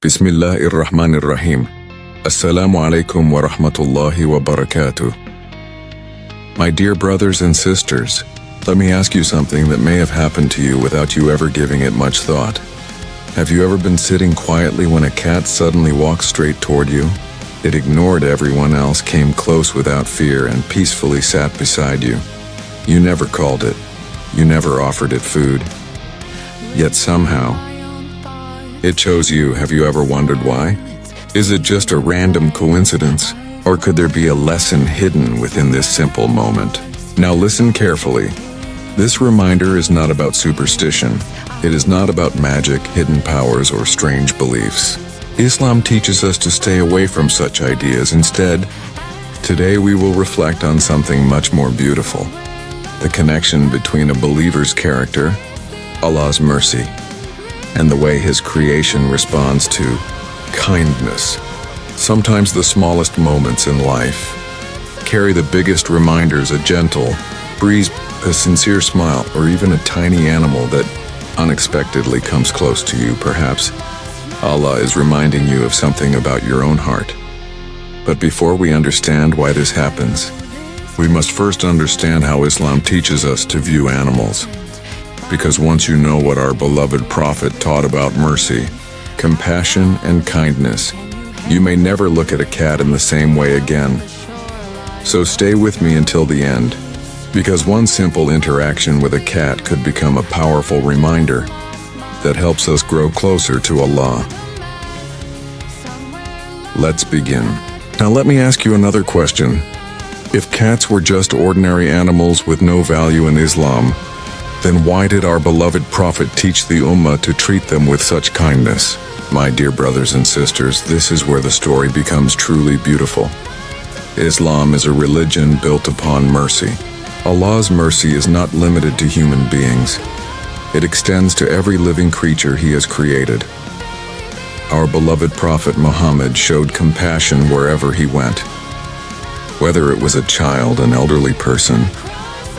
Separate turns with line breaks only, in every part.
Bismillahirrahmanirrahim. Assalamu alaikum wa rahmatullahi wa barakatuh. My dear brothers and sisters, let me ask you something that may have happened to you without you ever giving it much thought. Have you ever been sitting quietly when a cat suddenly walked straight toward you? It ignored everyone else, came close without fear, and peacefully sat beside you. You never called it. You never offered it food. Yet somehow, it chose you. Have you ever wondered why? Is it just a random coincidence? Or could there be a lesson hidden within this simple moment? Now listen carefully. This reminder is not about superstition. It is not about magic, hidden powers, or strange beliefs. Islam teaches us to stay away from such ideas. Instead, today we will reflect on something much more beautiful. The connection between a believer's character, Allah's mercy, and the way His creation responds to kindness. Sometimes the smallest moments in life carry the biggest reminders: a gentle breeze, a sincere smile, or even a tiny animal that unexpectedly comes close to you. Perhaps Allah is reminding you of something about your own heart. But before we understand why this happens, we must first understand how Islam teaches us to view animals. Because once you know what our beloved Prophet taught about mercy, compassion, and kindness, you may never look at a cat in the same way again. So stay with me until the end, because one simple interaction with a cat could become a powerful reminder that helps us grow closer to Allah. Let's begin. Now let me ask you another question. If cats were just ordinary animals with no value in Islam, then why did our beloved Prophet teach the Ummah to treat them with such kindness? My dear brothers and sisters, this is where the story becomes truly beautiful. Islam is a religion built upon mercy. Allah's mercy is not limited to human beings. It extends to every living creature He has created. Our beloved Prophet Muhammad showed compassion wherever he went. Whether it was a child, an elderly person,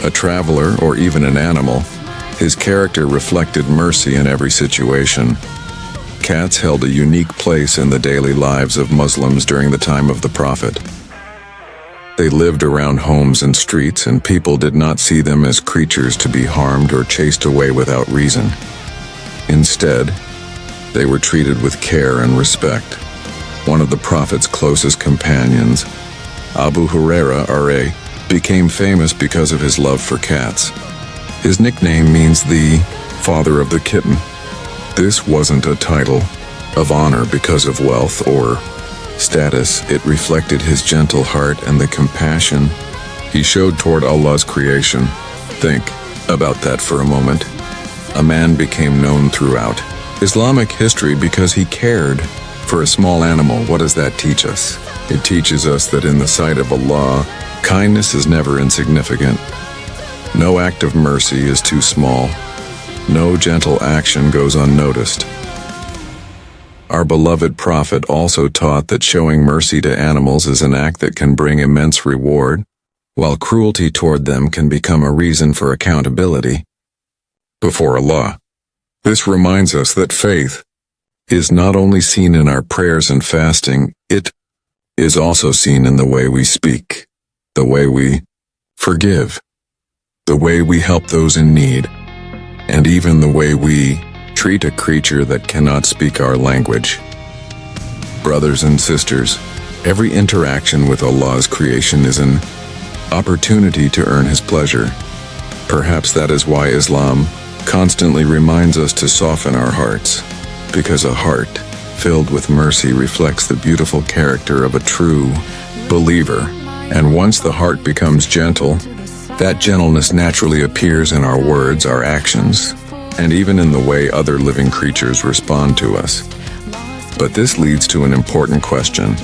a traveler, or even an animal, His character reflected mercy in every situation. Cats held a unique place in the daily lives of Muslims during the time of the Prophet. They lived around homes and streets, and people did not see them as creatures to be harmed or chased away without reason. Instead, they were treated with care and respect. One of the Prophet's closest companions, Abu Huraira R.A., became famous because of his love for cats. His nickname means the father of the kitten. This wasn't a title of honor because of wealth or status. It reflected his gentle heart and the compassion he showed toward Allah's creation. Think about that for a moment. A man became known throughout Islamic history because he cared for a small animal. What does that teach us? It teaches us that in the sight of Allah, kindness is never insignificant. No act of mercy is too small. No gentle action goes unnoticed. Our beloved Prophet also taught that showing mercy to animals is an act that can bring immense reward, while cruelty toward them can become a reason for accountability before Allah. This reminds us that faith is not only seen in our prayers and fasting, it is also seen in the way we speak, the way we forgive, the way we help those in need, and even the way we treat a creature that cannot speak our language. Brothers and sisters, every interaction with Allah's creation is an opportunity to earn His pleasure. Perhaps that is why Islam constantly reminds us to soften our hearts, because a heart filled with mercy reflects the beautiful character of a true believer. And once the heart becomes gentle, that gentleness naturally appears in our words, our actions, and even in the way other living creatures respond to us. But this leads to an important question.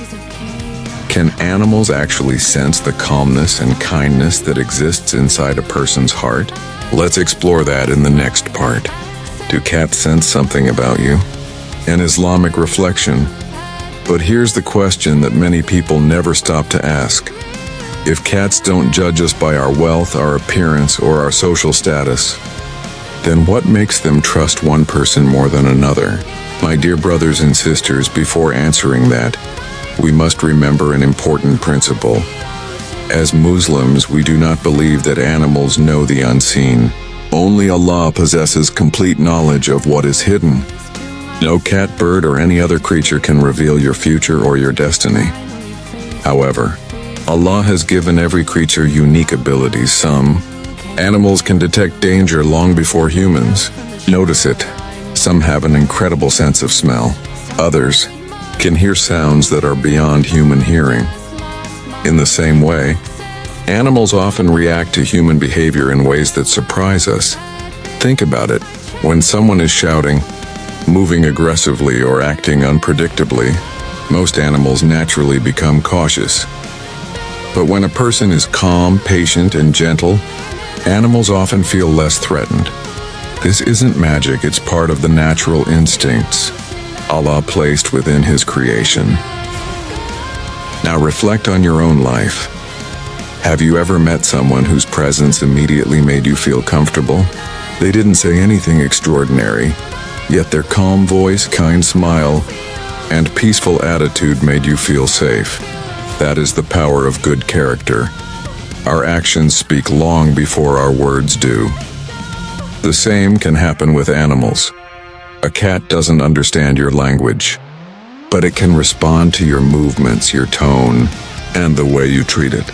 Can animals actually sense the calmness and kindness that exists inside a person's heart? Let's explore that in the next part. Do cats sense something about you? An Islamic reflection. But here's the question that many people never stop to ask. If cats don't judge us by our wealth, our appearance, or our social status, then what makes them trust one person more than another? My dear brothers and sisters, before answering that, we must remember an important principle. As Muslims, we do not believe that animals know the unseen. Only Allah possesses complete knowledge of what is hidden. No cat, bird, or any other creature can reveal your future or your destiny. However, Allah has given every creature unique abilities. Some animals can detect danger long before humans notice it. Some have an incredible sense of smell. Others can hear sounds that are beyond human hearing. In the same way, animals often react to human behavior in ways that surprise us. Think about it. When someone is shouting, moving aggressively, or acting unpredictably, most animals naturally become cautious. But when a person is calm, patient, and gentle, animals often feel less threatened. This isn't magic, it's part of the natural instincts Allah placed within His creation. Now reflect on your own life. Have you ever met someone whose presence immediately made you feel comfortable? They didn't say anything extraordinary, yet their calm voice, kind smile, and peaceful attitude made you feel safe. That is the power of good character. Our actions speak long before our words do. The same can happen with animals. A cat doesn't understand your language, but it can respond to your movements, your tone, and the way you treat it.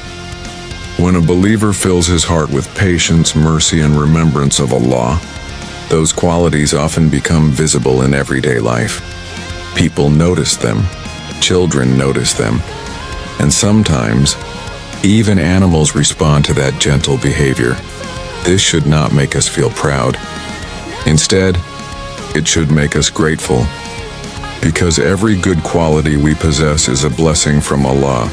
When a believer fills his heart with patience, mercy, and remembrance of Allah, those qualities often become visible in everyday life. People notice them, children notice them, and sometimes even animals respond to that gentle behavior. This should not make us feel proud. Instead, it should make us grateful, because every good quality we possess is a blessing from Allah.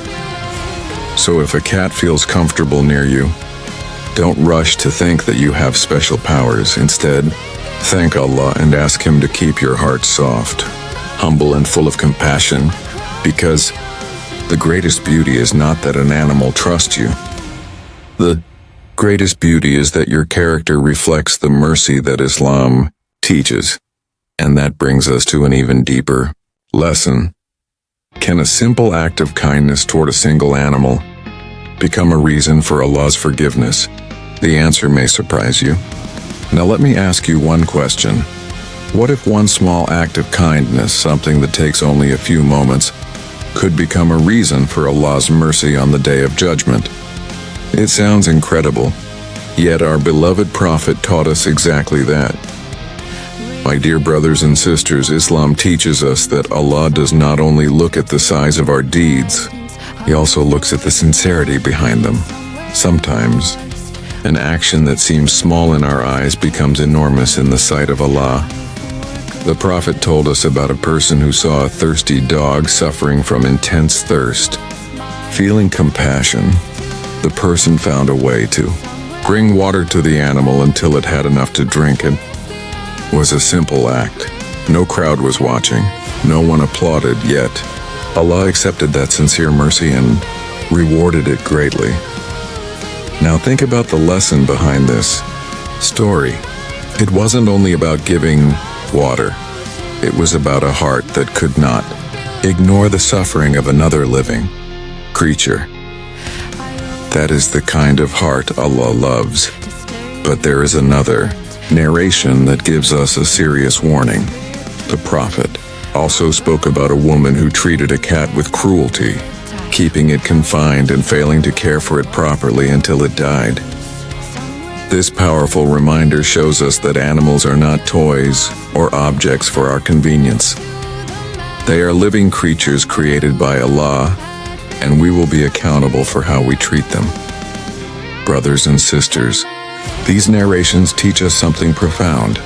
So if a cat feels comfortable near you, don't rush to think that you have special powers. Instead, thank Allah and ask Him to keep your heart soft, humble, and full of compassion, because the greatest beauty is not that an animal trusts you. The greatest beauty is that your character reflects the mercy that Islam teaches. And that brings us to an even deeper lesson. Can a simple act of kindness toward a single animal become a reason for Allah's forgiveness? The answer may surprise you. Now let me ask you one question. What if one small act of kindness, something that takes only a few moments, could become a reason for Allah's mercy on the Day of Judgment? It sounds incredible, yet our beloved Prophet taught us exactly that. My dear brothers and sisters, Islam teaches us that Allah does not only look at the size of our deeds, He also looks at the sincerity behind them. Sometimes, an action that seems small in our eyes becomes enormous in the sight of Allah. The Prophet told us about a person who saw a thirsty dog suffering from intense thirst. Feeling compassion, the person found a way to bring water to the animal until it had enough to drink. It was a simple act. No crowd was watching. No one applauded, yet Allah accepted that sincere mercy and rewarded it greatly. Now think about the lesson behind this story. It wasn't only about giving water. It was about a heart that could not ignore the suffering of another living creature. That is the kind of heart Allah loves. But there is another narration that gives us a serious warning. The Prophet also spoke about a woman who treated a cat with cruelty, keeping it confined and failing to care for it properly until it died. This powerful reminder shows us that animals are not toys or objects for our convenience. They are living creatures created by Allah, and we will be accountable for how we treat them. Brothers and sisters, these narrations teach us something profound.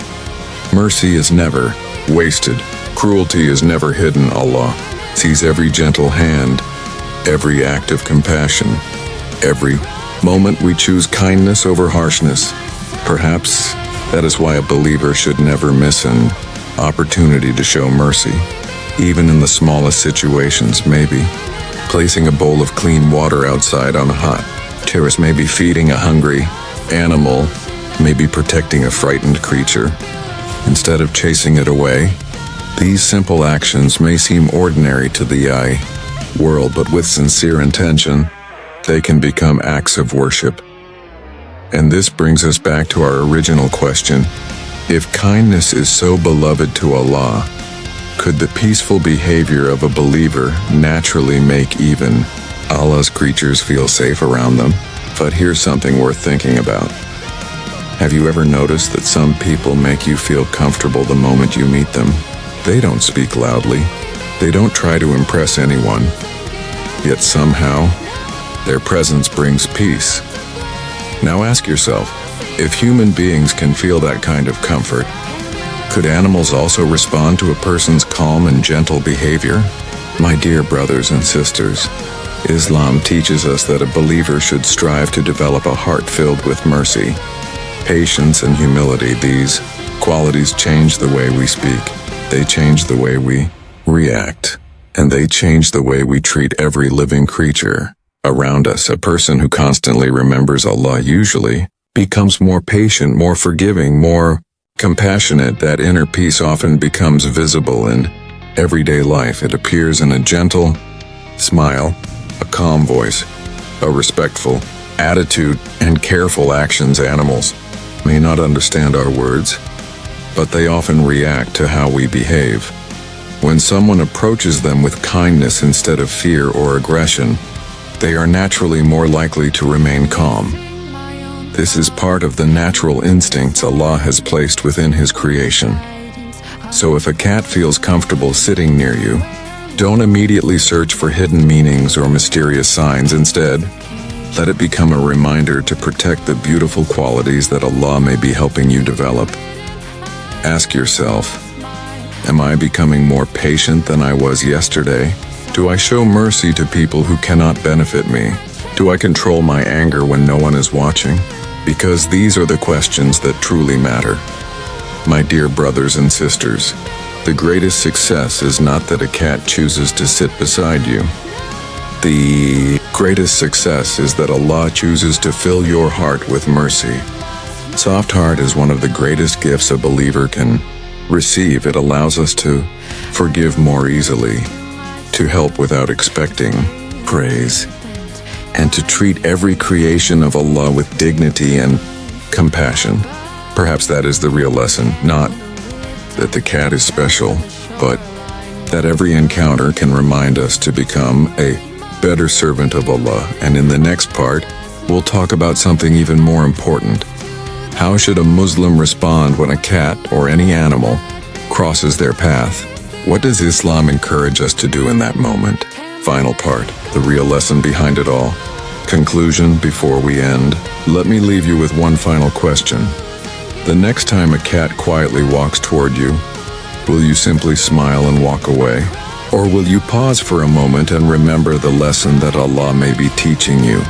Mercy is never wasted. Cruelty is never hidden. Allah sees every gentle hand, every act of compassion, every moment we choose kindness over harshness. Perhaps that is why a believer should never miss an opportunity to show mercy, even in the smallest situations. Maybe placing a bowl of clean water outside on a hot terrace, maybe feeding a hungry animal maybe protecting a frightened creature instead of chasing it away. These simple actions may seem ordinary to the world, but with sincere intention, they can become acts of worship. And this brings us back to our original question. If kindness is so beloved to Allah, could the peaceful behavior of a believer naturally make even Allah's creatures feel safe around them? But here's something worth thinking about. Have you ever noticed that some people make you feel comfortable the moment you meet them? They don't speak loudly. They don't try to impress anyone. Yet somehow, their presence brings peace. Now ask yourself, if human beings can feel that kind of comfort, could animals also respond to a person's calm and gentle behavior? My dear brothers and sisters, Islam teaches us that a believer should strive to develop a heart filled with mercy, patience, and humility. These qualities change the way we speak. They change the way we react. And they change the way we treat every living creature around us. A person who constantly remembers Allah usually becomes more patient, more forgiving, more compassionate. That inner peace often becomes visible in everyday life. It appears in a gentle smile, a calm voice, a respectful attitude, and careful actions. Animals may not understand our words, but they often react to how we behave. When someone approaches them with kindness instead of fear or aggression, they are naturally more likely to remain calm. This is part of the natural instincts Allah has placed within His creation. So if a cat feels comfortable sitting near you, don't immediately search for hidden meanings or mysterious signs. Instead, let it become a reminder to protect the beautiful qualities that Allah may be helping you develop. Ask yourself, am I becoming more patient than I was yesterday? Do I show mercy to people who cannot benefit me? Do I control my anger when no one is watching? Because these are the questions that truly matter. My dear brothers and sisters, the greatest success is not that a cat chooses to sit beside you. The greatest success is that Allah chooses to fill your heart with mercy. Soft heart is one of the greatest gifts a believer can receive. It allows us to forgive more easily, to help without expecting praise, and to treat every creation of Allah with dignity and compassion. Perhaps that is the real lesson, not that the cat is special, but that every encounter can remind us to become a better servant of Allah. And in the next part, we'll talk about something even more important. How should a Muslim respond when a cat or any animal crosses their path? What does Islam encourage us to do in that moment? Final part, the real lesson behind it all. Conclusion before we end. Let me leave you with one final question. The next time a cat quietly walks toward you, will you simply smile and walk away? Or will you pause for a moment and remember the lesson that Allah may be teaching you?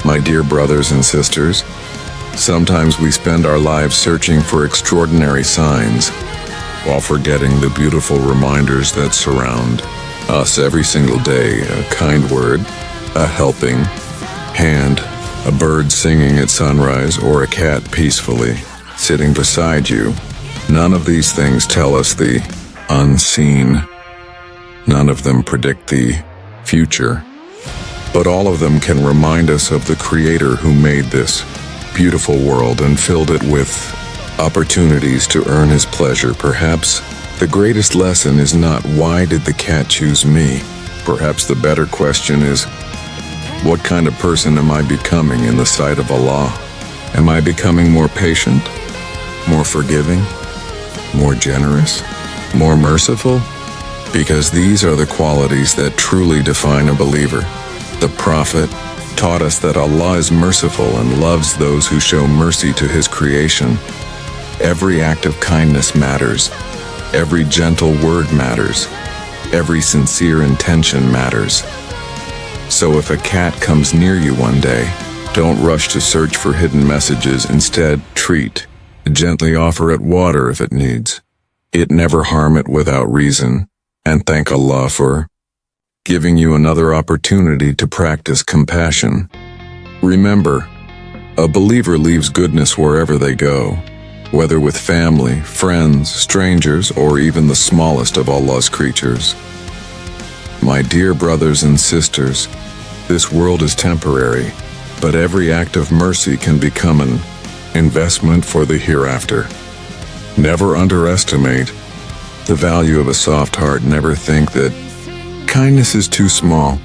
My dear brothers and sisters, sometimes we spend our lives searching for extraordinary signs, while forgetting the beautiful reminders that surround us every single day. A kind word, a helping hand, a bird singing at sunrise, or a cat peacefully sitting beside you. None of these things tell us the unseen. None of them predict the future. But all of them can remind us of the Creator who made this beautiful world and filled it with opportunities to earn His pleasure. Perhaps the greatest lesson is not why did the cat choose me? Perhaps the better question is, what kind of person am I becoming in the sight of Allah? Am I becoming more patient, more forgiving, more generous, more merciful? Because these are the qualities that truly define a believer. The Prophet taught us that Allah is merciful and loves those who show mercy to His creation. Every act of kindness matters. Every gentle word matters. Every sincere intention matters. So if a cat comes near you one day, don't rush to search for hidden messages. Instead, treat. Gently offer it water if it needs. It never harm it without reason. And thank Allah for giving you another opportunity to practice compassion. Remember, A believer leaves goodness wherever they go, whether with family, friends, strangers, or even the smallest of Allah's creatures. My dear brothers and sisters, this world is temporary, but every act of mercy can become an investment for the hereafter. Never underestimate the value of a soft heart. Never think that kindness is too small,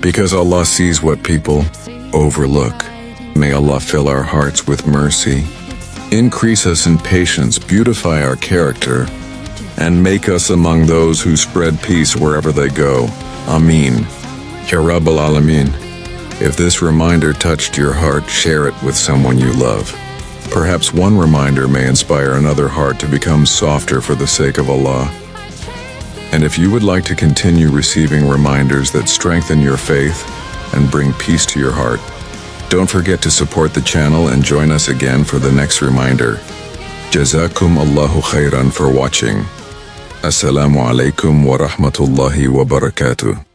because Allah sees what people overlook. May Allah fill our hearts with mercy, increase us in patience, beautify our character, and make us among those who spread peace wherever they go. Ameen. Ya Rabbal Alameen. If this reminder touched your heart, share it with someone you love. Perhaps one reminder may inspire another heart to become softer for the sake of Allah. And if you would like to continue receiving reminders that strengthen your faith and bring peace to your heart, don't forget to support the channel and join us again for the next reminder. Jazakum Allahu khairan for watching. Assalamu alaikum wa rahmatullahi wa barakatuh.